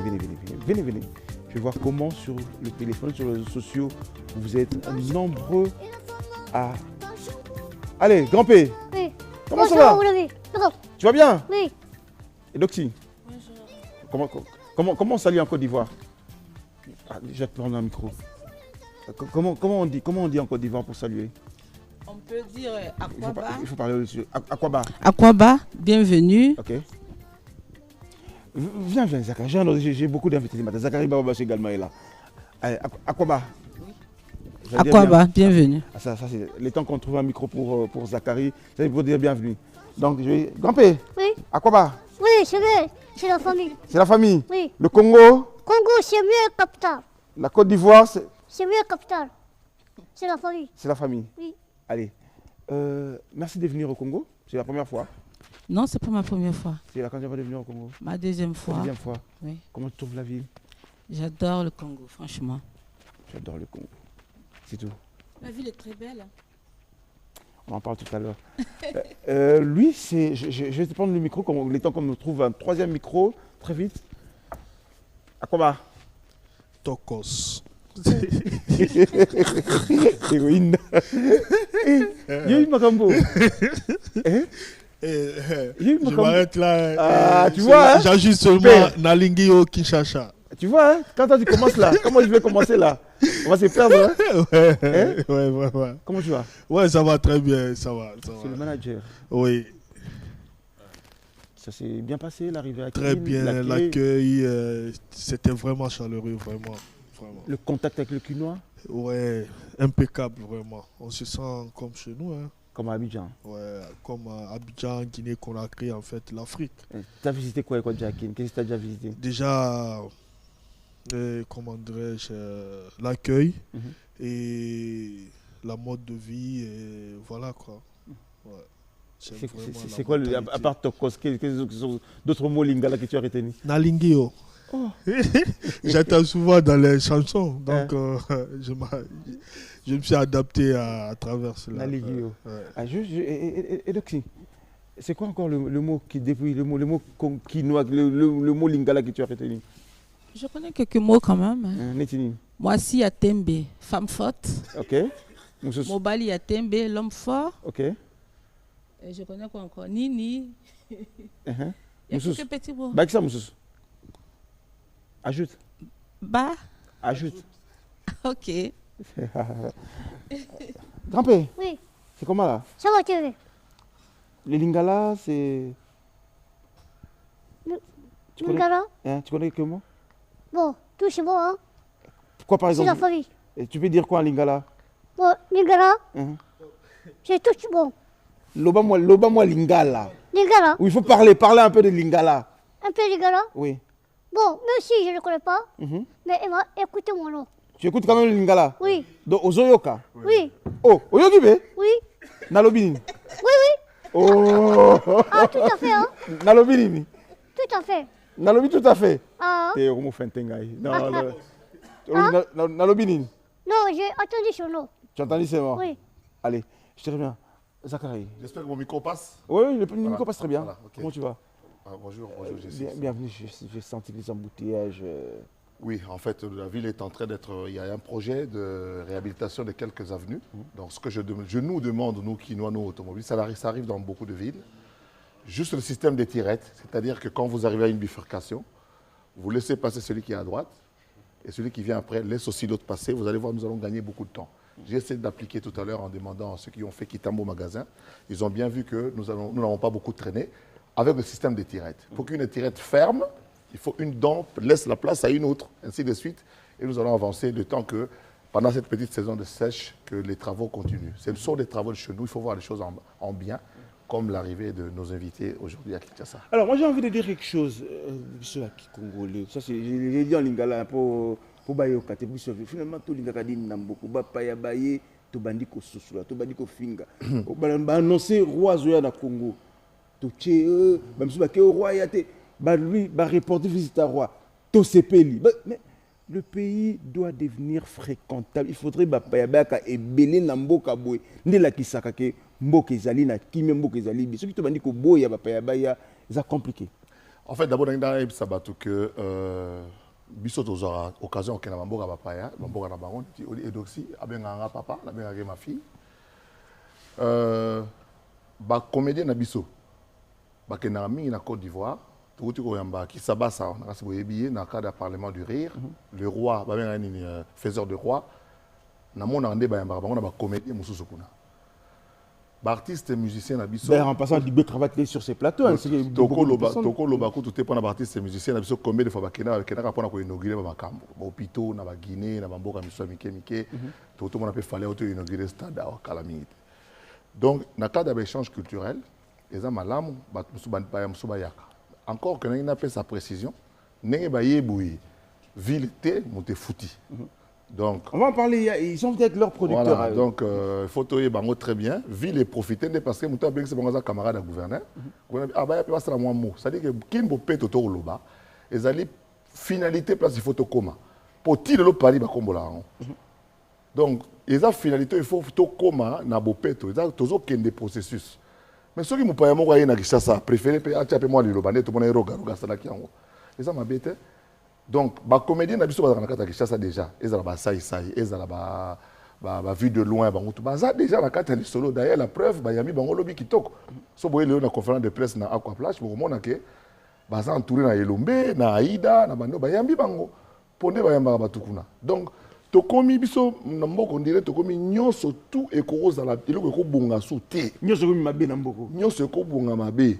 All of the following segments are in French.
Venez, venez, venez, venez, venez. Je vais voir comment sur le téléphone, sur les réseaux sociaux, vous êtes nombreux à... Allez, Grand P. Oui. Comment ça va? Tu vas bien? Oui. Et Doxy? Bonjour. Comment on salue en Côte d'Ivoire? Ah, je vais te prendre un micro. Comment on dit en Côte d'Ivoire pour saluer? On peut dire Akwaba. Il faut parler au-dessus. Akwaba. Akwaba, bienvenue. Ok. Viens, Zachary. J'ai beaucoup d'invités ce matin. Zachary Bababache également est là. Allez, Akwaba. Oui. Akwaba, bienvenue. Ah, ça c'est le temps qu'on trouve un micro pour Zachary. C'est pour dire bienvenue. Donc, je vais... Grand P. Oui. Akwaba. Oui, c'est vrai. C'est la famille. C'est la famille. Oui. Le Congo. Congo, c'est mieux capital. La Côte d'Ivoire, c'est mieux capital. C'est la famille. C'est la famille. Oui. Allez. Merci de venir au Congo. C'est la première fois. Non, c'est pas ma première fois. C'est la quatrième fois de venir au Congo. Ma deuxième fois. La deuxième fois. Oui. Comment tu trouves la ville? J'adore le Congo, franchement. J'adore le Congo. C'est tout. La ville est très belle. On en parle tout à l'heure. Lui, c'est. Je vais te prendre le micro, le temps qu'on me trouve un troisième micro, très vite. Akwaba. Tokos. Héroïne. Il y a une Makambo. Je m'arrête là. Ah, tu vois. J'ajuste seulement Nalingio Kinshasa. Tu vois, hein, quand tu commences là, comment je vais commencer là? On va se perdre. Hein? Ouais. Comment tu vas? Ouais, ça va très bien, ça va. C'est le manager. Oui. Ça s'est bien passé, l'arrivée à Très bien, l'accueil, c'était vraiment chaleureux, vraiment. Le contact avec le Quinois? Ouais, impeccable, vraiment. On se sent comme chez nous. Hein. Comme à Abidjan? Ouais, comme à Abidjan, Guinée, Conakry, en fait, l'Afrique. Tu as visité quoi, Jacqueline? Qu'est-ce que tu as déjà visité? Déjà, comment dirais-je, l'accueil et la mode de vie, et voilà quoi. Ouais. C'est quoi, à part Tokos, quels sont d'autres mots lingala que tu as retenus? Nalingio. Oh. J'entends souvent dans les chansons, donc je me suis adapté à travers cela. Nalingio. Et Doxy, c'est quoi encore le mot qui depuis le mot quinoa, le mot lingala que tu as retenu? Je connais quelques mots quand même. Moi, si à Tembe, femme forte. Ok. Mobali à Tembe, l'homme fort. Ok. Et je connais quoi encore? Nini. Il y a quelques petits mots. Bah, ça, Moussous. Ajoute. Bah. Ajoute. Ok. Grand-père. Oui. C'est comment là? Ça va, tu veux? Le lingala, c'est... Lingala? Tu connais quelques mots? Bon, tout c'est bon, hein? Quoi par exemple? C'est la famille. Et tu peux dire quoi en lingala? Bon, lingala, c'est tout bon. Loba moi lingala. Lingala? Oui, il faut parler un peu de lingala. Un peu lingala? Oui. Bon, même si je ne le connais pas, mais écoutez mon nom. Tu écoutes quand même le lingala? Oui. Donc, Ozoyoka? Oui. Oh, Oyogibe? Oui. Nalobini? Oui. Oh. Ah, tout à fait, hein? Nalobini? Tout à fait. Nalobi tout à fait? Ah. T'es au Fentengaï. Nalobini? Non, j'ai entendu son nom. Tu as entendu, c'est bon? Oui. Allez, je te reviens. Zachary. J'espère que mon micro passe. Oui, le micro passe très bien. Voilà, okay. Comment tu vas? Bonjour, bienvenue, j'ai senti les embouteillages. Oui, en fait, la ville est en train d'être... Il y a un projet de réhabilitation de quelques avenues. Donc, ce que je nous demande, nous, Quinois, nous, automobiles, ça arrive dans beaucoup de villes. Juste le système des tirettes, c'est-à-dire que quand vous arrivez à une bifurcation, vous laissez passer celui qui est à droite et celui qui vient après laisse aussi l'autre passer. Vous allez voir, nous allons gagner beaucoup de temps. J'ai essayé d'appliquer tout à l'heure en demandant à ceux qui ont fait Kitambo au magasin. Ils ont bien vu que nous n'avons pas beaucoup traîné avec le système des tirettes. Pour qu'une tirette ferme, il faut une dent laisse la place à une autre, ainsi de suite. Et nous allons avancer de temps que, pendant cette petite saison de sèche, que les travaux continuent. Ce sont des travaux de chez nous, il faut voir les choses en bien, comme l'arrivée de nos invités aujourd'hui à Kinshasa. Alors, moi j'ai envie de dire quelque chose, ceux qui congolais. Ça, j'ai dit en lingala pour bayoka, finalement, tout lingala dit n'amboko, bapaya baye, to bandi ko susula, to bandi ko finga. Ba annoncer roi Zoya na Congo. To tché, même si ba ke roi yate, ba lui ba reporter visite à roi. To sepeli. Mais le pays doit devenir fréquentable. Il faudrait bapaya baka et belé na mboka boy. Ndela kisaka ke mboka ezali na kimé mboka ezali bi. Ceux qui to bandi ko boya bapaya baya, c'est compliqué. En fait, d'abord, dans que biso tozora occasion okena bamboka bapaya bamboka na bango edoxi abenganga papa nabengaki ma fille bacomédien na biso bakendaka mingi na Côte d'Ivoire touti koyamba kisabasa na kasi boyebi ye na cadre ya parlement du rire le roi babengaka nini faiseur de roi namonaka nde bayambaka bango na bacomédien mosusu kuna baartiste musicien na biso en passant Dibé Cravate sur ces plateaux toko loba kutu te mpona baartiste musicien na biso combien de fois bakendaka mpona koinaugure bamakambo bahôpitaux na baguinée na bamboka misusu ya mike mike totomona mpe fale oto inaugure stade awa kala mingi te donc na cadre ya baéchange culturel eza malamu bato mosusu bayaka encore que ndenge napesa précision ndenge bayeboye ville te moto efuti donc on va en parler, ils sont peut-être leurs producteurs. Voilà, donc il faut toyer bango très bien ville et profiter parce que muta bengse bango za camarade à gouverneur ah ba ya pe sala moi mot c'est-à-dire que kimbo peto to loba ezali finalité place il faut to koma pour tirer le pari ba kombola donc eza finalité il faut to koma na bopeto eza tozo kende processus mais ceux qui mupaya moko ayena Kinshasa préféré pe atia pe moi le loba neto mona roga sala ki yango eza mabete. Donc, les comédiens na biso bazana kata Kinshasa déjà, ezala ba sai ezala ba vue de loin bango tout baza déjà la kata de solo d'ailleurs la preuve ba yami bango lobi kitoko. So boye leo na conférence de presse na Aquaplage pour mona ke baza entouré na Elombe, na Aïda, na bando ba yami bango pondé ba yamba batukuna. Donc, to komi biso na mboko ndire to komi nyonso tout ekoroza la eloko ekobunga su te. Nyonso komi mabe na mboko. Nyonso ekobunga mabe.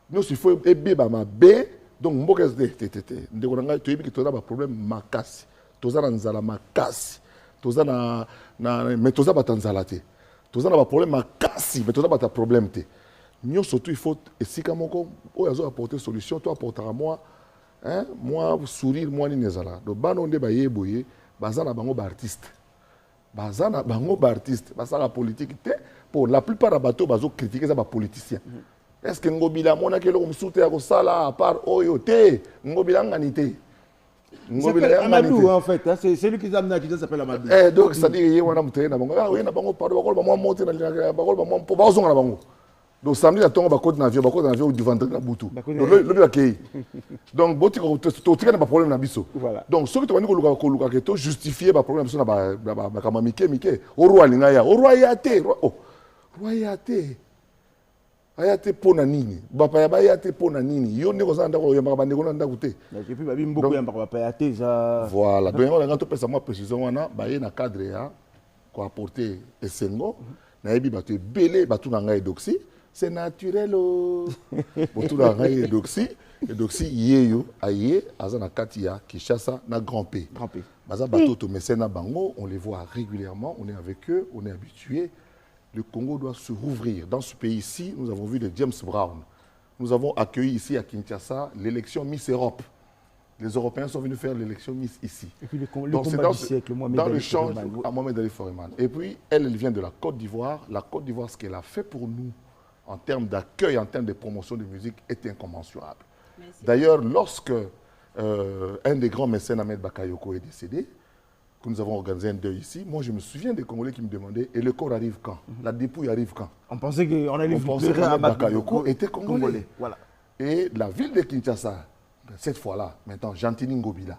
Nyonso il faut ebe ba mabe. Donc, mboka tete ndeko na ngai toyebi ki toza ba problème makasi toza na nzala makasi toza na mais toza ba tanzala te toza na ba problème makasi mais toza ba ta problème te nyo surtout il faut esika moko oyo azo apporter solution toi apportera moi moi sourire moi ni nezala do bano nde ba yeboye baza na bango ba artiste basala politique te pour la plupart ya bato bazo critiquer ça ba politicien. Est-ce que Ngobila mona ke lo msute ya kosala à part oyo te Ngobila ngani te Ngobila Amadou en fait c'est lui qui a amené qui s'appelle Amadou donc ça dit ye wana mutena na bango oui na bango pardon bakolo ba moi monter na bakolo ba moi po ba zonga na bango donc samedi la tongo ba côte na avion du vendredi na butu le bi akei donc boti ko to tika na ba problème na biso donc ce que tu vas ko luka ke to justifier ba problème biso na ba kama mike o roi linga ya o roi ya te roi ya te ayate pona nini bapa ya bayate pona nini yo ndeko za ndako yamba bandeko na ndako te et puis babi mboko yamba bapa ya te za voilà donc on a to pesa moi précision wana ba ye na cadre ya ko apporter esengo na yebi ba te belé ba tu na ngai doxy c'est naturel pour tout la ngai doxy yeyo aye azana katia Kinshasa na grand P baza bato to mécène bango on les voit régulièrement on est avec eux on est habitué. Le Congo doit se rouvrir. Dans ce pays-ci, nous avons vu de James Brown. Nous avons accueilli ici à Kinshasa l'élection Miss Europe. Les Européens sont venus faire l'élection Miss ici. Et puis le combat du siècle, dans le champ à Mohamed Ali Foreman. Et puis, elle vient de la Côte d'Ivoire. La Côte d'Ivoire, ce qu'elle a fait pour nous, en termes d'accueil, en termes de promotion de musique, est incommensurable. D'ailleurs, lorsque un des grands mécènes, Ahmed Bakayoko, est décédé, que nous avons organisé un deuil ici, moi je me souviens des Congolais qui me demandaient et le corps arrive quand? La dépouille arrive quand? On pensait qu'on allait que Bakayoko était Congolais. Voilà. Et la ville de Kinshasa, cette fois-là, maintenant, Gentini Ngobila,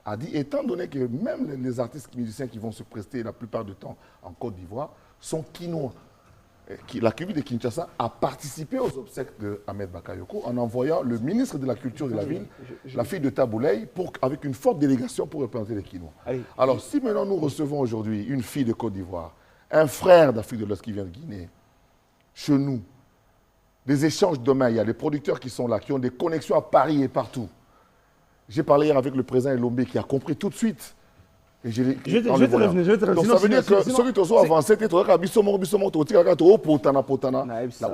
a dit, étant donné que même les artistes musiciens qui vont se prester la plupart du temps en Côte d'Ivoire sont quinois, la ville de Kinshasa a participé aux obsèques de Ahmed Bakayoko en envoyant le ministre de la Culture de la ville, la fille de Taboulay, avec une forte délégation pour représenter les Quinois. Alors, si maintenant nous recevons aujourd'hui une fille de Côte d'Ivoire, un frère d'Afrique de l'Ouest qui vient de Guinée, chez nous, des échanges demain, il y a les producteurs qui sont là, qui ont des connexions à Paris et partout. J'ai parlé hier avec le président Elombe qui a compris tout de suite. Et je vais te revenir. Donc ça veut dire que ceux qui sont avancés, on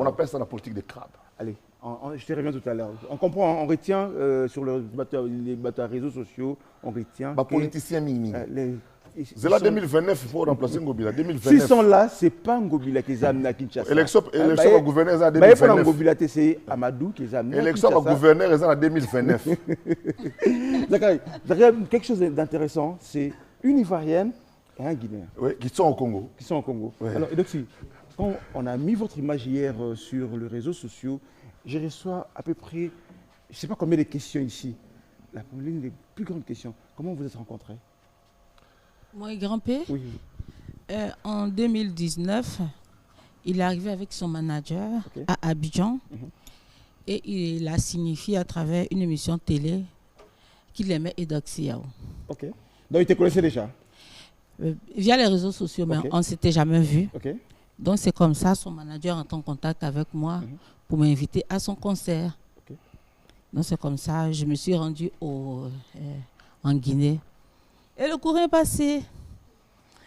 appelle ça la politique des crabes. Allez, je te reviens tout à l'heure. On comprend, on retient sur les bateaux réseaux sociaux, on retient. Les politiciens mimi. C'est là 2029 pour remplacer Ngobila. 2029. S'ils sont là, ce n'est pas Ngobila qui les a amenés à Kinshasa. Élection au gouverneur en 2029. Ngobila, c'est Amadou qui les a amenés à Kinshasa. Élection au gouverneur en 2029. Quelque chose d'intéressant, c'est une Ivoirienne et un Guinéen. Oui, qui sont au Congo. Qui sont au Congo. Oui. Alors, donc, quand on a mis votre image hier sur les réseaux sociaux, je reçois à peu près, je ne sais pas combien de questions ici. l'une des plus grandes questions, comment vous êtes rencontrés? Moi et Grand P, Oui. en 2019, il est arrivé avec son manager à Abidjan et il a signifié à travers une émission télé qu'il aimait Eudoxie Yao. Ok. Donc, il te connaissait déjà? Via les réseaux sociaux, mais on ne s'était jamais vu. Ok. Donc c'est comme ça, son manager entend en contact avec moi pour m'inviter à son concert. Donc c'est comme ça, je me suis rendue en Guinée. Et le courant est passé.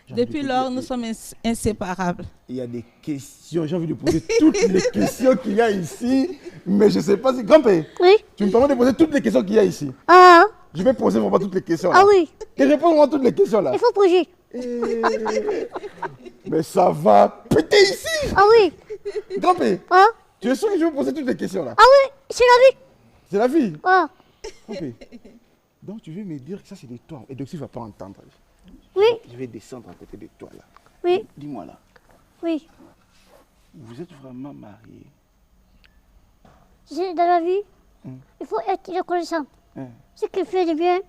Depuis lors, nous sommes inséparables. Il y a des questions, j'ai envie de poser toutes les questions qu'il y a ici, mais je ne sais pas si... Grand-père, Oui. tu me permets de poser toutes les questions qu'il y a ici? Ah, Je vais poser vraiment toutes les questions là. ah oui. Et réponds-moi à toutes les questions là. Il faut bouger. Mais ça va péter ici. Ah oui. Grand-père, Ah, tu es sûr que je vais poser toutes les questions là? ah oui, c'est la vie. C'est la vie. Ah, Grand-père, donc tu veux me dire que ça c'est de toi. Et donc tu ne vas pas entendre. oui, Je vais descendre à côté de toi là. oui, Dis-moi là, oui. vous êtes vraiment mariés? C'est dans la vie, il faut être reconnaissant. Hein? Ce qu'il fait de bien,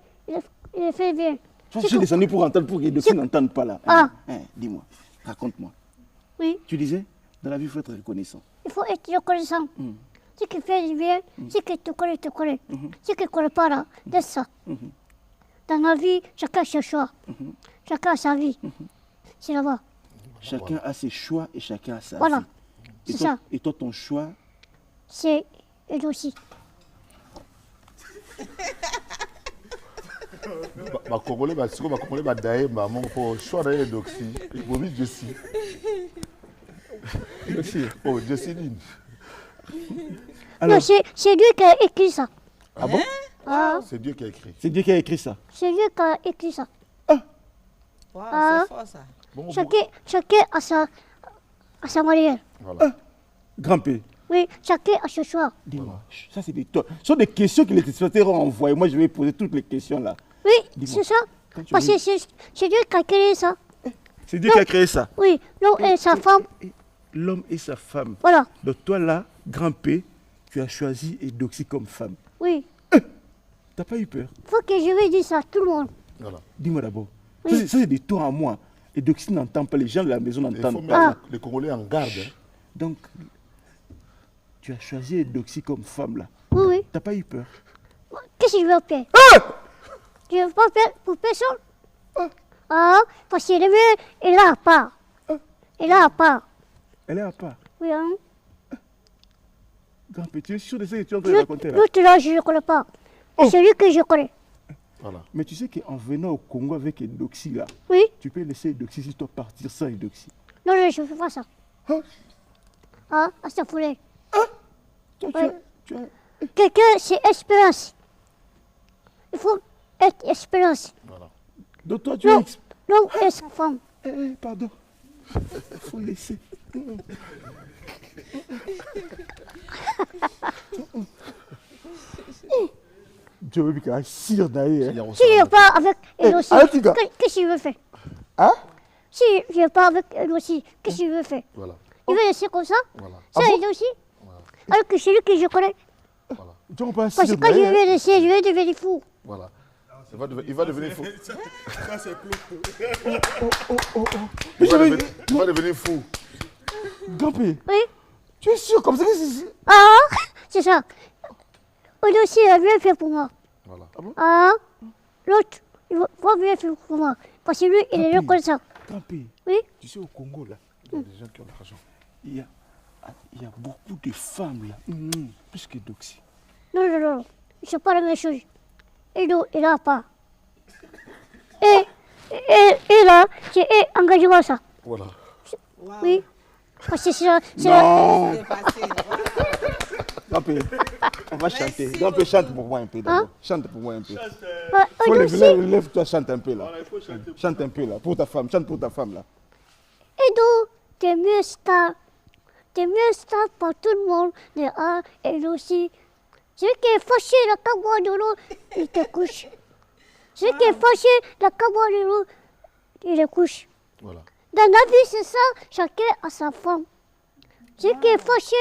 il fait de bien. Je suis descendu pour entendre, pour que les n'entendent pas là. Ah. Dis-moi, raconte-moi. Oui, Tu disais, dans la vie, il faut être reconnaissant. il faut être reconnaissant. Ce qu'il fait de bien, ce que tu connais, tu connais. Ce que tu ne connais pas là, laisse ça. Dans la vie, chacun a ses choix. Chacun a sa vie. C'est là-bas. Chacun a ses choix et chacun a sa Voilà. vie. Et C'est toi, ça. et toi, ton choix, C'est elle aussi. Congolais, Congolais, d'ailleurs, mon choix d'ailleurs d'oxy. Oui, je suis. Oh, je suis ligne. Alors- Non, c'est lui qui a écrit ça. ah bon? Ah, C'est Dieu qui a écrit. C'est Dieu qui a écrit ça. c'est lui qui a écrit ça. Wow, Ah. c'est fort ça. Bon, Chacun a sa manière. voilà. Grand-père, Oui, chacun a ce choix. dis-moi, ça c'est des toi. Ce sont des questions que les téléspectateurs ont envoyées. Moi, je vais poser toutes les questions là. Oui, Dis-moi. c'est ça. Quand tu Parce veux- que c'est Dieu qui a créé ça. C'est Dieu qui a créé ça. Oui, l'homme et sa femme. L'homme et sa femme. Voilà. Donc toi là, Grand-père, tu as choisi Eudoxie comme femme. Oui. T'as pas eu peur? Il faut que je vais dire ça à tout le monde. Voilà. Dis-moi d'abord. Oui. Ça, c'est des toi à moi. Eudoxie n'entend pas, les gens de la maison Il faut n'entendent mettre pas. les Congolais en garde. Hein. Donc, tu as choisi Eudoxie comme femme là. Oui, oui. T'as pas eu peur? Qu'est-ce que je veux faire? Je ne veux pas faire pour personne. Ah, parce qu'il est mieux, il est à part. Il est à part. Elle est à part. Oui, hein. Grand-père, tu es sûr de ce que tu es en train de raconter là? L'autre là, je ne le connais pas. C'est lui que je connais. Voilà. Mais tu sais qu'en venant au Congo avec Eudoxie là, Oui. tu peux laisser Eudoxie si tu dois partir sans Eudoxie. Non, non, je ne fais pas ça. Hein? Ah, ça foulait. Toi, Ouais. tu as... Quelqu'un, c'est espérance. Il faut être espérance. Voilà. Donc toi, tu Non, es... l'homme et sa femme. Pardon. Il faut laisser. Dieu veut qu'il y ait un cire d'ailleurs. Il y a Si je pars avec elle aussi, arrête, les gars. qu'est-ce que je veux faire? Hein? Si je pars avec elle aussi, qu'est-ce que je veux faire? Voilà. Il veut laisser comme ça? Voilà. Ça, elle aussi? Alors que c'est lui que je connais. Voilà. Tu vois, pas un Parce que cire quand je d'ailleurs. vais laisser, je vais devenir fou. Voilà. Il va devenir fou. Ça, c'est plus. Il va devenir fou. Grand-père, Oui? tu es sûr comme ça que c'est... Ah, c'est ça. Elle aussi, elle a bien fait pour moi. Voilà. Ah, l'autre, il va bien faire pour moi. Parce que lui, il est reconnaissant. Grand-père, Oui? tu sais, au Congo là, Il y a des gens qui ont de l'argent. il y a beaucoup de femmes là, plus que Eudoxie. Non, non, non. C'est pas la même chose. Il n'a pas. Et là, c'est engagement ça. Voilà. Oui. Parce que c'est la... Non. C'est passé. Grand-père, on va chanter. Grand-père, chante pour moi un peu d'abord. Chante pour moi un peu. Faut lève-toi, chante un peu là. Chante un peu là, pour ta femme, chante pour ta femme là. Edo, t'es mieux star. T'es mieux star pour tout le monde. Mais ah, et aussi. Celui qui est fâché, la caboie de l'eau, il te couche. Celui qui est fâché, la caboie de l'eau, il le couche. Voilà. Dans la vie, c'est ça, chacun a sa femme. Celui qui est fâché,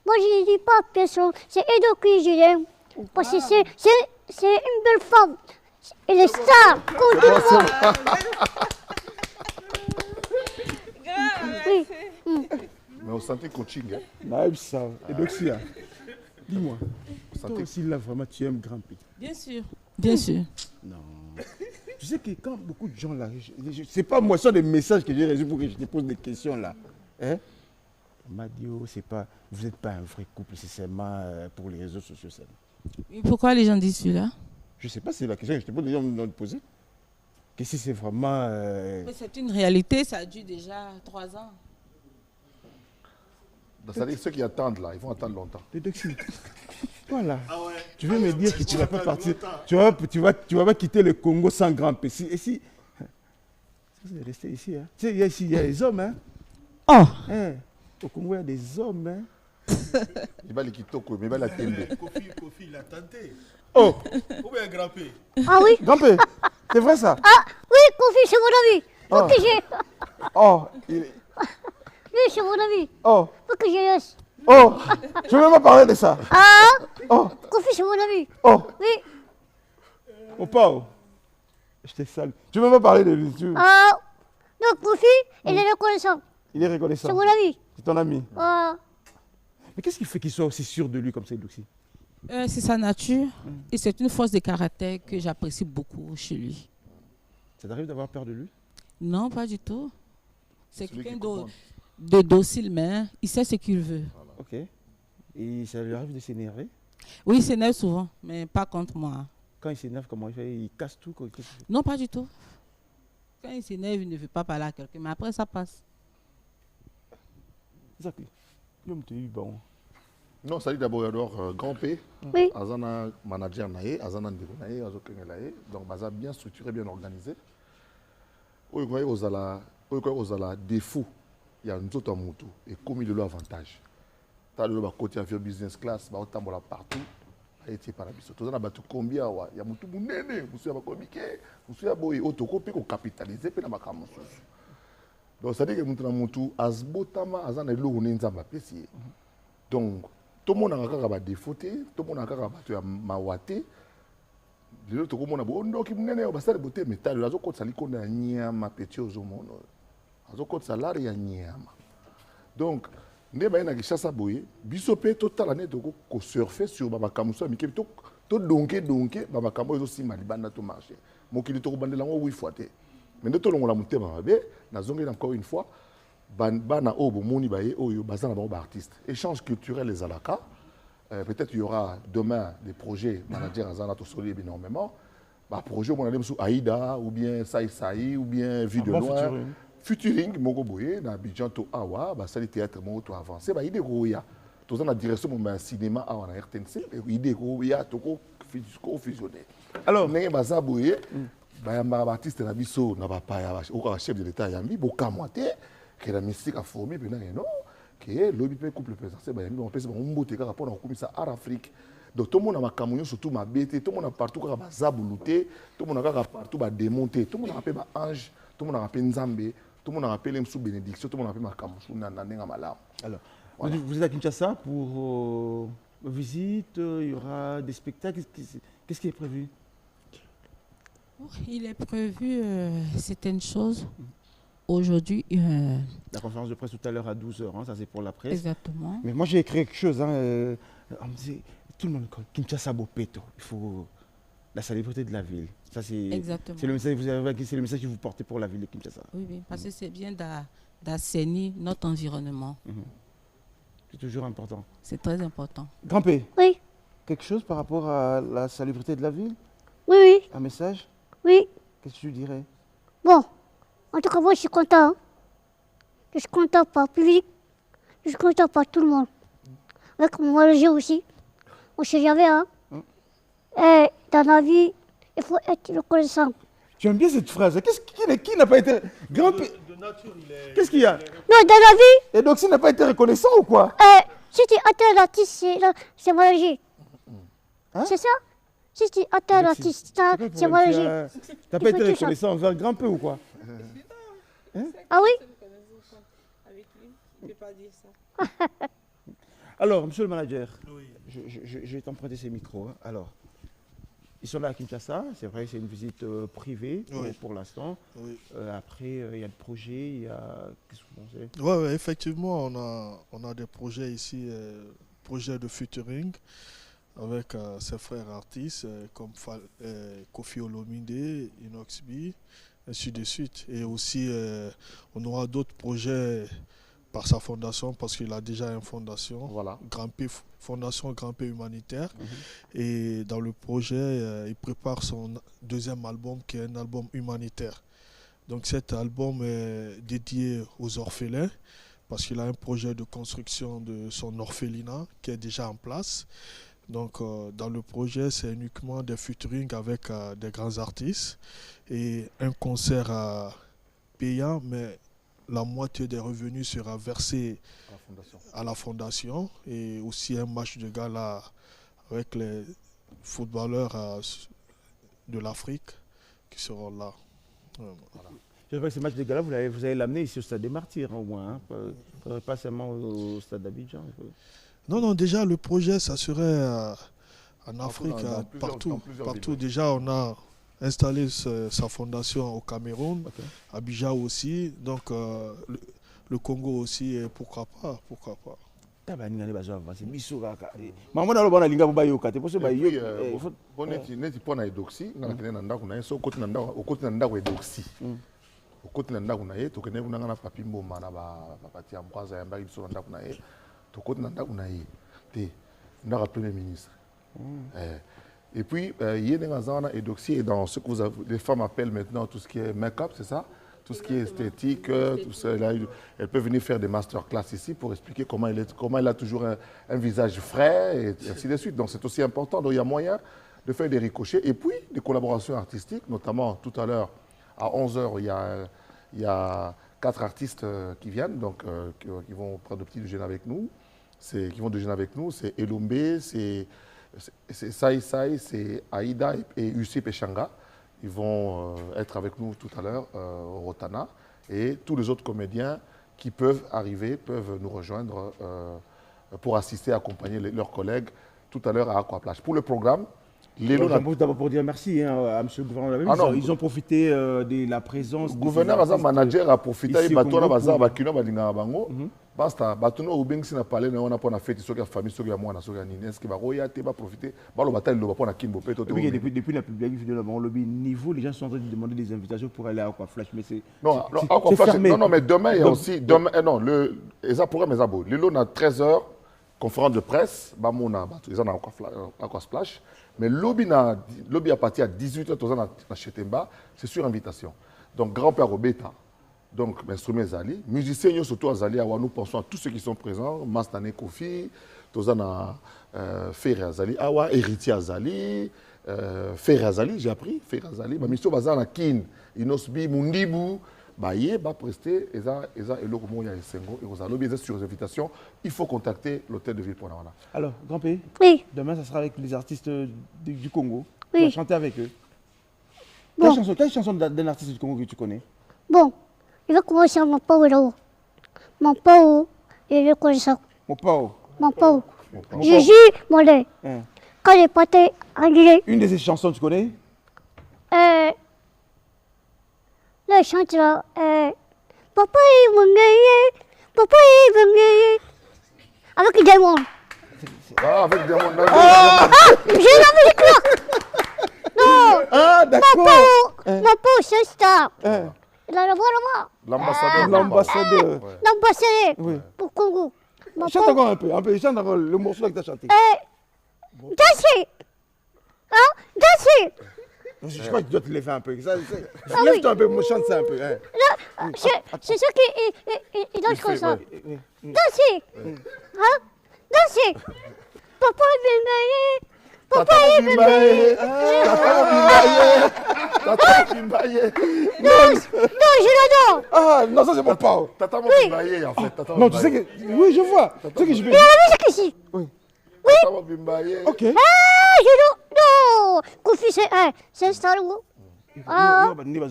moi je ne dis pas à personne, c'est Edo que je l'aime. Parce que c'est c'est une belle femme. Elle est star, comme tout le monde. Oui. Mais on sentait coaching. Hein. Naïb ça. Et donc, si, dis-moi, On toi sentait... aussi, là, vraiment, tu aimes Grand P. Bien sûr. Bien sûr. Non. Tu sais que quand beaucoup de gens, là, c'est pas moi, ce sont des messages que j'ai reçus pour que je te pose des questions, là. Hein? On m'a dit, oh, c'est pas, vous n'êtes pas un vrai couple, c'est seulement pour les réseaux sociaux seulement. Et pourquoi les gens disent cela? Je sais pas, c'est la question que je te pose, les gens me l'ont posé. Que si c'est vraiment... Mais c'est une réalité, ça a dû déjà 3 ans. C'est-à-dire ceux qui attendent là, ils vont attendre longtemps. Voilà. Ah ouais. Tu veux me dire que tu vas pas attends partir, longtemps. tu vas pas quitter le Congo sans Grand P. Ici, c'est resté ici. Hein. Tu sais, il y a des hommes. Hein. Oh! Hein. Au Congo, il y a des hommes. Hein. Il va les kitoko, mais il va la tembe. Kofi, il a tenté. Oh, Ou bien Grand P. Ah oui? Grand P, c'est vrai ça? Ah oui, Kofi, c'est mon ami. Faut Oh. que j'ai. Oh, Oui, c'est mon ami. oh, Faut que je laisse. oh, je ne veux pas parler de ça. Ah, Oh, Kofi, c'est mon ami. oh, Oui. oh, Pao. Je te salue. Je ne veux pas parler de lui. Ah, donc Kofi, il est reconnaissant. Il est reconnaissant. C'est mon ami. C'est ton ami. Ah, Mais qu'est-ce qui fait qu'il soit aussi sûr de lui comme ça, Idoxi? C'est sa nature et c'est une force de caractère que j'apprécie beaucoup chez lui. Ça t'arrive d'avoir peur de lui? Non, pas du tout. C'est Celui quelqu'un qui commande. de docile, mais il sait ce qu'il veut. Ok. Et ça lui arrive de s'énerver? Oui, il s'énerve souvent, mais pas contre moi. Quand il s'énerve, comment il fait? Il casse tout? Qu'est-ce qu'il fait? Non, pas du tout. Quand il s'énerve, il ne veut pas parler à quelqu'un, mais après, ça passe. Exactement. L'homme te dit bon. Non, ça dit d'abord, alors, Grand P, oui. Azana manager naé, Azana ndeko naé, Azokenge naé, donc baza bien structuré, bien organisé. Oyo kwa ozala défaut, il y a un autre mutu et comme il a l'avantage. Tu as le côté avion business class, ba otambola partout. Aïe par abisso. Tu as battu combien wa? Il y a mutu munene, musu ya bakomike, musu ya boy otoko pe ko capitaliser pe na makambo susu. Donc ça dit que mutu na mutu azbotama azana eloko nzamba pesi. Donc tout le monde a kaka défaut, tout le monde a kaka bato ya mawate. Les autres comme on a bon qui munene o basale boté métal, la zoko tsali kona nyama petit ozomono. Azoko salari ya nyama. Donc ne ba na kishasa boye, biso pe total année to ko surfer sur ba makamso amike to donke ba makambo ezo sima libanda to marché. Mokili to bandela ngo wi foite. Mais ne to longola mutema mabe, na zongi encore une fois. Bana obo moni baye oyo bazana ba artiste. Échange culturel les alaka. Peut-être il y aura demain des projets managers Azana to soli énormément. Bah projet on a sous Aïda ou bien Saï ou bien Vie de loin. Futuring moko boye na Abidjan to awa ba sali théâtre mo to avancer ba idée roya. To za na direction mon cinéma awa na RTNC idée roya to ko fusionner. Alors ndenge baza boye ba artiste na biso na ba pa ya au chef de l'état yambi bokamwate que la mystique a formé pendant non que l'obi peut couple présenter ba yambi on peut se bon mbote ka rapport na komisa art Afrique. Donc tout le monde a ma camouflage surtout ma bête, tout le monde a partout ka ba zabuluté, tout le monde a partout ba démonter, tout le monde a appelé ba ange, tout le monde a appelé Nzambe. Tout le monde a appelé sous bénédiction, tout le monde a appelé ma. Alors, voilà. Vous êtes à Kinshasa pour visite, il y aura des spectacles. Qu'est-ce qui est prévu? Il est prévu certaines choses. Aujourd'hui, la conférence de presse tout à l'heure à 12h, hein, ça c'est pour la presse. Exactement. Mais moi j'ai écrit quelque chose. Hein, on me disait, tout le monde, Kinshasa Bopeto, il faut la célébrité de la ville. Ça, c'est le message que vous avez, c'est le message que vous portez pour la ville de Kinshasa. Oui, oui, parce que c'est bien d'assainir notre environnement. C'est toujours important. C'est très important. Grand P, oui. Quelque chose par rapport à la salubrité de la ville? Oui, oui. Un message? Oui. Qu'est-ce que tu dirais? Bon, en tout cas, moi, je suis content. Hein. Je suis content par le public. Je suis content par tout le monde. Avec mon manager aussi. On ne sait jamais, hein. Et dans la vie, il faut être reconnaissant. Tu aimes bien cette phrase. Qui n'a pas été... Grand P... De nature, il est... Qu'est-ce qu'il y a? Non, dans la vie... Et donc, s'il n'a pas été reconnaissant ou quoi? Si tu atteins l'artiste, c'est manager. Hein? C'est ça? Si tu atteins l'artiste, c'est manager. Tu n'as pas été reconnaissant envers Grand P ou quoi? Ah oui? Avec lui, je ne peux pas dire ça. Alors, monsieur le manager, Oui. je vais t'emprunter ces micros. Hein. Alors, Ils sont là à Kinshasa, c'est vrai, c'est une visite privée Oui. pour l'instant. Oui. Après, il y a le projet, il y a... Qu'est-ce que vous pensez? Ouais, effectivement, on a des projets ici, projets de featuring avec ses frères artistes comme Kofi Olomide, Inox B, ainsi de suite. Et aussi, on aura d'autres projets par sa fondation, parce qu'il a déjà une fondation, Voilà. Fondation Grand P Humanitaire. Et dans le projet, il prépare son deuxième album, qui est un album humanitaire. Donc cet album est dédié aux orphelins, parce qu'il a un projet de construction de son orphelinat qui est déjà en place. Donc dans le projet, c'est uniquement des featuring avec des grands artistes et un concert payant, mais la moitié des revenus sera versé à la fondation, et aussi un match de gala avec les footballeurs de l'Afrique qui seront là. Voilà. J'espère que ce match de gala, vous allez l'amener ici au Stade des Martyrs au moins, hein, pas seulement au Stade d'Abidjan. Non, déjà le projet, ça serait en Afrique, partout. Partout. Déjà, on a installé sa fondation au Cameroun, à Abidjan aussi, donc le Congo aussi, et pourquoi pas. okoti na ndako na ye tokende kuna na papi mboma na bapati ya mkwaza ya mbaki biso na ndako na ye tokoti na ndako na ye te ndako premier ministre et puis yé nengazana et dossier dans ce que les femmes appellent maintenant tout ce qui est make-up, c'est ça, tout ce qui est esthétique, tout ça, elle peut venir faire des masterclass ici pour expliquer comment elle a toujours un visage frais et ainsi de suite. Donc c'est aussi important. Donc il y a moyen de faire des ricochets et puis des collaborations artistiques, notamment tout à l'heure à 11h, il y a 4 artistes qui viennent, donc qui vont prendre le petit déjeuner avec nous. Qui vont déjeuner avec nous, c'est Elombe, c'est Sai, c'est Aïda et Yusip et Shanga. Ils vont être avec nous tout à l'heure au Rotana. Et tous les autres comédiens qui peuvent arriver, peuvent nous rejoindre pour assister, accompagner leurs collègues tout à l'heure à Aquaplage. Pour le programme, d'abord pour dire merci à M. le gouverneur. Ils ont profité de la présence. Le gouverneur, le manager a profité de basta batuno ubengisi na parler na ona pona fête soki ya famille soki ya mwana soki ya nini est-ce que baroya te ba profiter balo batali lo pona kimbo peto to depuis la publication vidéo dans le niveau les gens sont en train de demander des invitations pour aller à Aquaflash mais c'est non mais demain il y a aussi demain non le programme est abo lelo na 13h conférence de presse ba mona batu ils en Aquasplash mais lobby à partir à 18h tous na Chetemba c'est sur invitation donc grand-père Robeta. Donc, l'instrument Zali, musiciens surtout à Zali, nous pensons à tous ceux qui sont présents, Mastane Kofi, Tozana Ferre Azali, Awa, Héritier Azali, Ferre Azali, j'ai appris, Ferre Azali, Mamiso Bazana Kin, Inosbi, Mundibu, Baye, va prester, Eza, Elo Moya et Sengo, et Rosalobi, Eza sur les invitations, il faut contacter l'hôtel de ville pour Nawana. Alors, Grand P, oui. Demain, ça sera avec les artistes du Congo. Oui. Tu vas chanter avec eux. Bon. Quelle chanson d'un artiste du Congo que tu connais? Bon. Il va commencer mon pauvre. Mon pauvre, il va commencer. Mon pauvre. Mon pauvre. Jésus, mon lait. Quand il est parti anglais. Une de ces chansons, tu connais? Là, il chante là. Papa, il va me gagner. Papa, il va me gagner. Avec le démon. Ah, avec le démon. Ah, j'ai la musique là. Non. Ah, d'accord. Mon pauvre, c'est ça. L'ambassadeur. Oui. Pour Congo. Chante encore un peu, chante encore le morceau que tu as chanté. Danser. Hein? Danser. Je crois que tu dois te lever un peu. Lève-toi un peu, chante ça un peu. C'est ça qu'il danse comme ça. Danser. Hein? Danser. Papa il va Papa il Tata Bimbaye. Non, je l'adore. Ah, non, ça c'est mon pao. Tata Bimbaye en fait. Non, tu sais que... Oui, je vois. Tu sais que je vais... Il y a la musique ici. Oui. Tata Bimbaye. Ok. Ah, je l'adore. Non. Kofi, c'est un Star Wars. Ah. C'était à la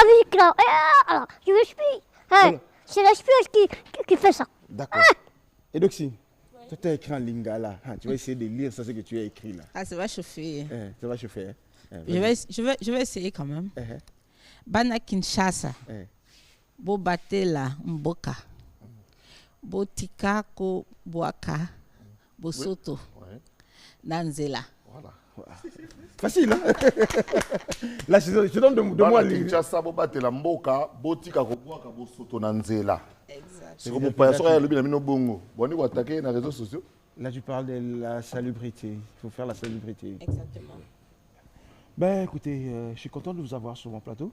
musique là. Alors, je m'explique. C'est la qui fait ça. D'accord. Et Doxy, Toi, tu as écrit en lingala. Ah, tu vas essayer de lire ça, ce que tu as écrit là. Ah, ça va chauffer. Ça va chauffer. Je vais essayer quand même. Bana Kinshasa. Bo batela mboka. Bo tika ko boaka. Bo soto. Nanzela. Voilà. Facile, hein? Là, je te donne de moi le Kinshasa, bo batela mboka, bo tika ko boaka, bo soto nanzela. Exact. C'est comme pour ça le bien bongo. Bon, on va attaquer les réseaux sociaux. Là, tu parles de la salubrité. Il faut faire la salubrité. Exactement. Ben, écoutez, je suis content de vous avoir sur mon plateau.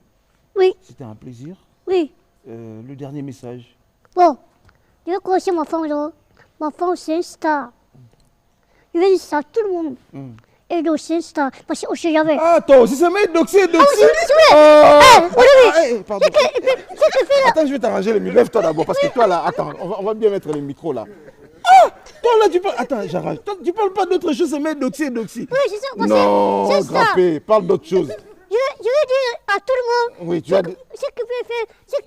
Oui, C'était un plaisir. oui. Le dernier message. Bon, je vais commencer ma femme là. Ma femme, c'est une star. Je vais dire ça à tout le monde. Et donc, c'est une star. Parce qu'on ne sait jamais. Ah, toi aussi, c'est mes doxy. C'est vrai. Pardon. Attends, je vais t'arranger le micro. Lève-toi d'abord, parce que toi là, attends, on va bien mettre le micro là. Ah, toi là, tu parles. Attends, j'arrange. Toi, tu parles pas d'autre chose, c'est mes doxy. Oui, c'est ça. parce que Non, c'est ça. Grappé, parle d'autre chose. Je vais dire à tout le monde. Oui, tu as. Ce que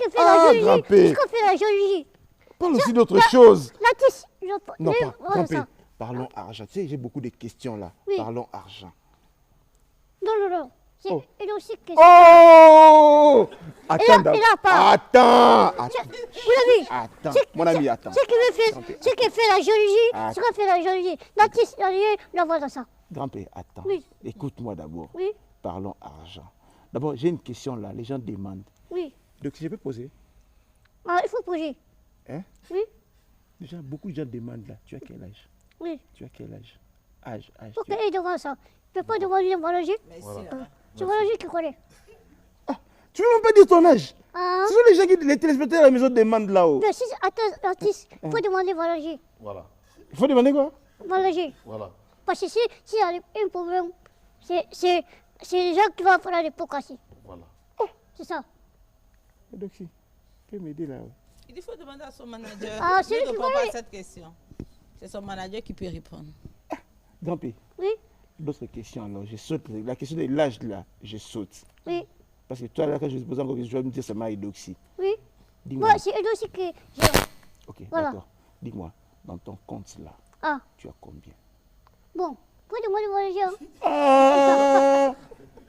fait Ah, la jolie. Grappé. Ce que fait la jolie. Parle aussi d'autre chose. L'artiste. Non, pas voilà Grappé. ça. Parlons argent. Tu sais, j'ai beaucoup de questions là. Oui. Parlons argent. Non. Oh. Et aussi que. Oh! Attends, il a pas. Attends. Vous l'avez. Attends, mon ami, attends. Ce qui fait la jolie. Ce que fait la jolie. L'artiste, la voit dans ça. Grand-père, attends. Oui. Écoute-moi d'abord. Oui, Parlons argent. D'abord, j'ai une question là. Les gens demandent. oui. Donc, si je peux poser. Ah, il faut bouger. Hein? Oui, Déjà, beaucoup de gens demandent là. Tu as quel âge? oui. Tu as quel âge? Âge. Faut tu as- qu'elle est devant ça. Tu ne peux pas demander de voyager. C'est voyager qui connaît. Tu veux même pas dire ton âge? Ah, Ce sont les gens qui, les téléspectateurs à la maison demandent là-haut. mais si attends, l'artiste, il faut demander de voyager. Voilà. Il faut demander quoi? Voyager. Voilà. Parce que si il y a un problème, c'est les gens qui vont faire des pots cassés. Voilà. C'est ça. Donc, si. Tu peux m'aider là. Il faut demander à son manager. Ah, Je c'est lui ne qui réponds va pas aller. à cette question. C'est son manager qui peut répondre. Grand-père, Oui, d'autres questions alors. Je saute. La question de l'âge là, je saute. oui, Parce que toi là, quand je te pose encore une question, tu vas me dire c'est Maïdoxy. oui. Dis-moi. Moi, c'est elle aussi que j'ai. Ok, Voilà. d'accord. Dis-moi, dans ton compte là, Ah, tu as combien? bon. Faut demander de voyager. Hein. Ah,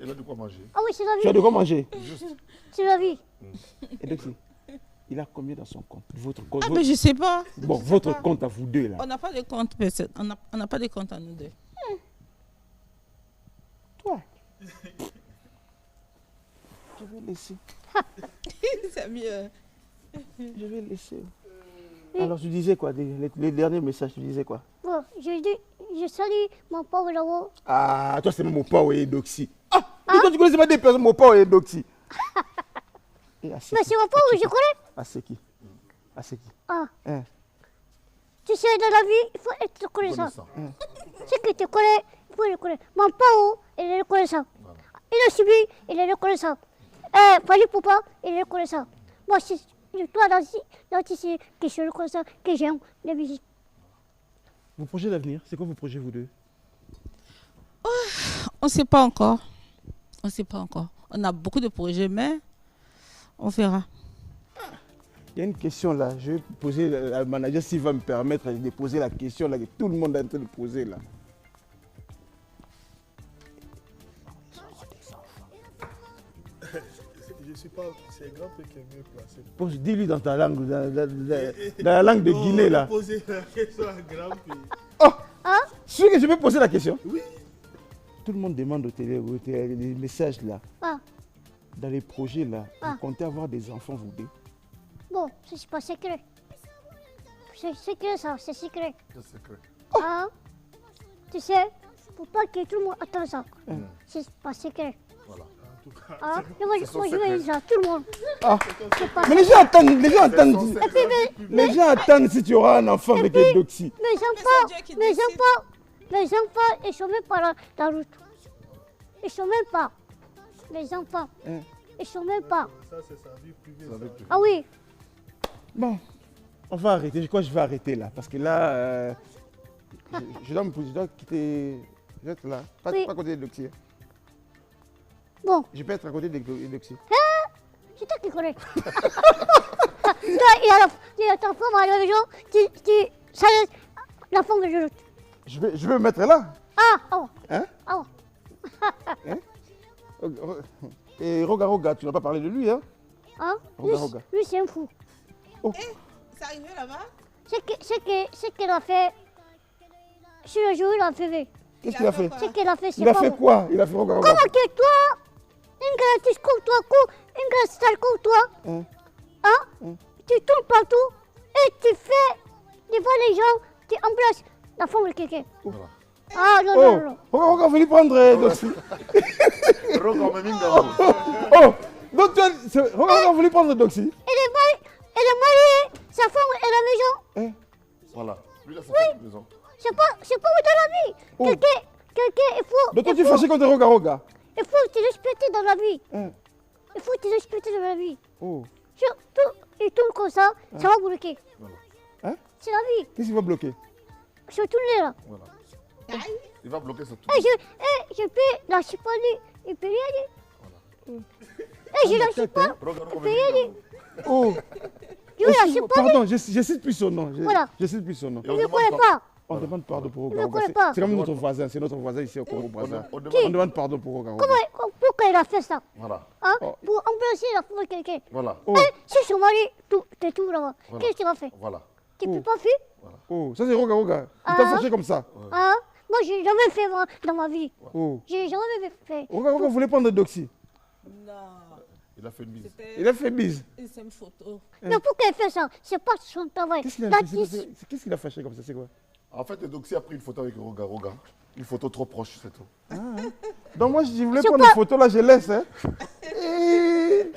Et là, de quoi manger? Ah oui, c'est la tu as vie. de quoi manger? C'est la vie. Et donc, il a combien dans son compte? Votre compte, Ah, mais je ne sais pas. bon, votre compte à vous deux là. On n'a pas de compte, personne. On n'a pas de compte à nous deux. Toi. Je vais laisser. C'est mieux. Je vais laisser. Alors, tu disais quoi? Les derniers messages, tu disais quoi? Bon, je salue mon pauvre là-haut. Ah, toi, c'est mon pao et Doxy. Ah, mais toi, tu connaissais pas des personnes, mon pao et Doxy. Et à Mais c'est mon pauvre, je connais. À c'est qui? À c'est qui? Ah, Hein? tu sais, dans la vie, il faut être reconnaissant. Connaissant. Ce que tu connais, il faut le connaître. Mon pao, il est reconnaissant. Il a subi, il est reconnaissant. Fali Poupa, il est reconnaissant. Moi, c'est toi, dans c'est que je suis reconnaissant, que j'aime la musique. Vos projets d'avenir, c'est quoi vos projets, vous deux? On ne sait pas encore. On ne sait pas encore. On a beaucoup de projets, mais on verra. Il y a une question là, je vais poser à manager s'il va me permettre de poser la question là que tout le monde est en train de poser là. Je sais pas, c'est grand peu qui est mieux placé. Dis-lui dans ta langue, dans la langue de Guinée là. Poser la question à grand P. Oh! C'est sûr que je vais poser la question? Oui. Tout le monde demande au télé, les messages là, Ah, dans les projets là, Ah. vous comptez avoir des enfants vous deux? bon, c'est pas secret. C'est secret ça, c'est secret. C'est secret. Ah, tu sais, pour pas que tout le monde attende ça. C'est pas secret. Voilà. En tout cas, Ah, mais moi, son je vais dire ça, tout le monde. Ah! C'est pas Mais les gens attendent, Et puis, les gens attendent si tu auras un enfant avec les Doxy. mes enfants, ils sont même pas là, dans la route. Ils sont même pas. Les enfants, Hein. ils sont même pas. ça c'est sa vie privée. Ça ça. veut dire- Ah oui, Bon, on va arrêter. Je crois que je vais arrêter là. Parce que là, je dois quitter. Je vais être là. Pas Oui. à côté de Doxy. bon, Je peux être à côté de Doxy. c'est toi qui connais. Toi, il y a ta femme à la maison, ça, la femme de l'autre. Je vais me mettre là. Ah, Hein? ah. Et Roga, tu n'as pas parlé de lui, hein? Hein? Roga. Lui, c'est un fou. C'est arrivé là-bas? Ce qu'il a fait, sur le jour, il a fait. Qu'est-ce qu'il a fait? Ce qu'il a fait, c'est Il a pas fait bon. quoi? Il a fait Roga. Comment que toi, une gratis comme toi, une grande star comme toi, hein? Tu tournes partout et tu fais devant les gens, tu embrasses la femme de quelqu'un. Voilà. Ah non, non. Roga, venez prendre Doxy. Roga, mais Mingao. Oh, donc Roga, venez prendre Doxy. Elle est mariée, sa femme est à la maison. Voilà. Lui, là, c'est sa maison. C'est pas dans la vie. Oh. Quelqu'un, il faut. Donc toi, tu es fâché contre Roga. Il faut te respecter dans la vie. Hein? Il faut te respecter dans la vie. Oh. Surtout, il tourne comme ça, ça va bloquer. Voilà. Hein? C'est la vie. Qu'est-ce qui va bloquer? Je tourne là. Voilà. Il va bloquer ça tout. Je peux la chipaner, il peut rien dire. Je la chipane, il peut rien dire. Oh. Je la chipane. Pardon, je cite plus son nom. Voilà. Je cite plus son nom. Il ne me connaît pas. On demande pardon pour Il ne me Roga. connaît pas. C'est comme notre voisin, ici au Congo Brazza. On On demande. demande pardon pour Roga. Pourquoi il a fait ça? Voilà. Hein? Oh. Pour embrasser la femme de quelqu'un. Voilà. Oh. Si son mari, t'es tout là-bas, Voilà. qu'est-ce que tu as fait? Voilà. Tu peux pas faire? Oh, ça c'est Roga. Il t'a fâché comme ça. Hein? Moi, j'ai jamais fait moi, dans ma vie. Oh. J'ai jamais fait. Roga voulait prendre Doxy. Non. Il a fait une bise. Il a fait bise. C'est une photo. Mais pourquoi il fait ça? C'est pas son travail. Qu'est-ce qu'il a, L'artiste, qu'est-ce qu'il a fâché comme ça? C'est quoi? En fait, Doxy a pris une photo avec Roga. Une photo trop proche, c'est tout. Donc moi, je voulais C'est prendre quoi? une photo, là, je laisse. Hein. Et...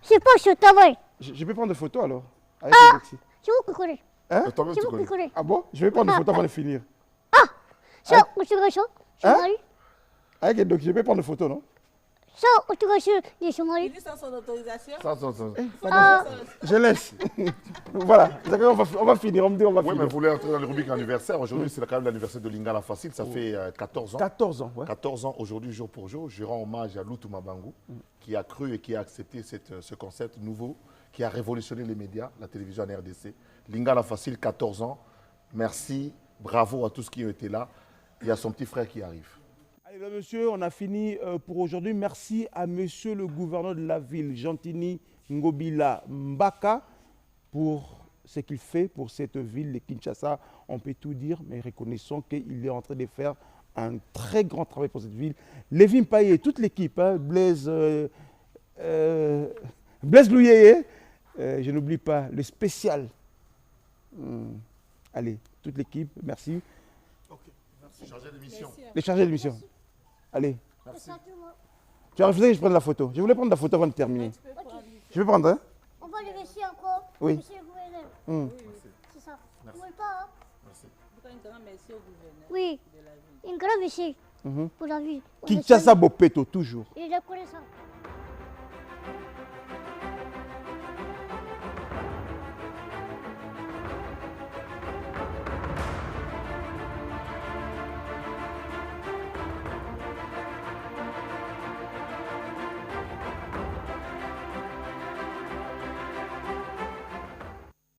c'est pas son travail. Je vais prendre des photos alors. Avec Doxy. C'est vous qui connaissez. Hein? Et toi-même, C'est tu vous qui connais. connaissez. Ah bon? Je vais prendre des photos avant de finir. Ça, autorisation, son Hein? mari. Avec Doxy, je vais prendre des photos, non? Ça, autorisation de son Il mari. dit sans son autorisation. Ça. Ah, Je laisse. Voilà. D'accord, on va finir. On me dit on va Oui, mais finir. vous voulez entrer dans le rubrique anniversaire. Aujourd'hui, c'est quand même l'anniversaire de Lingala Facile. Ça fait 14 ans. 14 ans, ouais. 14 ans aujourd'hui, jour pour jour. Je rends hommage à Loutou Mabangu, qui a cru et qui a accepté ce concept nouveau, qui a révolutionné les médias, la télévision en RDC. Lingala Facile, 14 ans. Merci, bravo à tous qui ont été là. Il y a son petit frère qui arrive. Allez, là, monsieur, on a fini pour aujourd'hui. Merci à monsieur le gouverneur de la ville, Gentini Ngobila Mbaka, pour ce qu'il fait pour cette ville de Kinshasa. On peut tout dire, mais reconnaissons qu'il est en train de faire un très grand travail pour cette ville. Lévin Paye, toute l'équipe, hein, Blaise Louyeye, je n'oublie pas, le spécial. Allez, toute l'équipe, merci. Chargé d'émission. Les chargés de mission. Allez. Merci. Tu as refusé que je prenne la photo. Je voulais prendre la photo avant de terminer. Je vais prendre, hein? on va le laisser encore. Oui. Monsieur le gouverneur. C'est ça. Vous voulez pas, hein? Merci. Un grand merci au gouverneur Oui. de la ville. Une grande merci pour la ville. Kinshasa Bopeto, toujours. Il est reconnaissant.